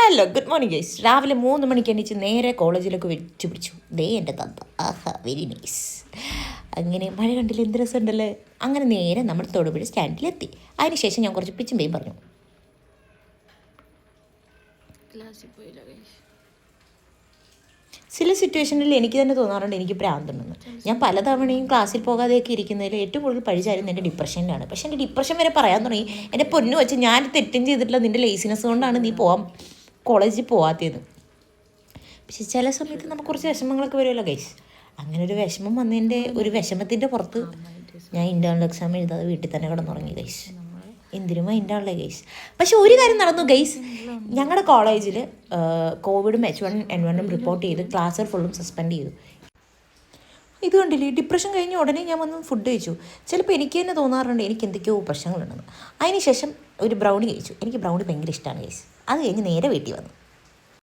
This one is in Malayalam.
Hello good morning guys. രാവിലെ 3 മണിക്ക് എണീച്ച് നേരെ കോളേജിലൊക്കെ വെച്ച് പിടിച്ചു. ദേ എൻ്റെ തന്ത. ആഹാ വെരി നൈസ്. അങ്ങനെ മഴ കണ്ടില്ല, എന്ത് രസമുണ്ടല്ലേ. അങ്ങനെ നേരെ നമ്മൾ തൊടുപുഴ സ്റ്റാൻഡിലെത്തി. അതിനുശേഷം ഞാൻ കുറച്ച് പിച്ചും പേയും പറഞ്ഞു. ചില സിറ്റുവേഷനിൽ എനിക്ക് തന്നെ തോന്നാറുണ്ട് എനിക്ക് ഭ്രാന്തുണ്ടെന്ന്. ഞാൻ പലതവണയും ക്ലാസ്സിൽ പോകാതെയൊക്കെ ഇരിക്കുന്നതിൽ ഏറ്റവും കൂടുതൽ പഴിച്ചായിരുന്നു എൻ്റെ ഡിപ്രഷനിലാണ്. പക്ഷേ എൻ്റെ ഡിപ്രഷൻ വരെ പറയാൻ തുടങ്ങി, എൻ്റെ പൊന്നു വെച്ച് ഞാൻ തെറ്റും ചെയ്തിട്ടില്ല, നിൻ്റെ ലേസിനെസ് കൊണ്ടാണ് നീ കോളേജിൽ പോകാത്തത്. പക്ഷെ ചില സമയത്ത് നമുക്ക് കുറച്ച് വിഷമങ്ങളൊക്കെ വരുമല്ലോ ഗൈസ്. അങ്ങനെ ഒരു വിഷമം വന്നതിൻ്റെ ഒരു വിഷമത്തിൻ്റെ പുറത്ത് ഞാൻ ഇൻ്റേണൽ എക്സാം എഴുതാതെ വീട്ടിൽ തന്നെ കിടന്നുറങ്ങി ഗൈസ്. എന്തിനും മൈൻഡാണല്ലേ ഗൈസ്. പക്ഷെ ഒരു കാര്യം നടന്നു ഗൈസ്, ഞങ്ങളുടെ കോളേജിൽ കോവിഡും H1N1 റിപ്പോർട്ട് ചെയ്ത് ക്ലാസ് ഫുള്ളും സസ്പെൻഡ് ചെയ്തു. ഇതുകൊണ്ടില്ലേ, ഡിപ്രഷൻ കഴിഞ്ഞ ഉടനെ ഞാൻ വന്ന് ഫുഡ് കഴിച്ചു. ചിലപ്പോൾ എനിക്ക് തന്നെ തോന്നാറുണ്ട് എനിക്ക് എന്തൊക്കെയോ പ്രശ്നങ്ങളുണ്ടെന്ന്. അതിനുശേഷം ഒരു ബ്രൗണി കഴിച്ചു. എനിക്ക് ബ്രൗണി ഭയങ്കര ഇഷ്ടമാണ് ഗൈസ്. അത് കഴിഞ്ഞ് നേരെ വീട്ടിൽ വന്നു.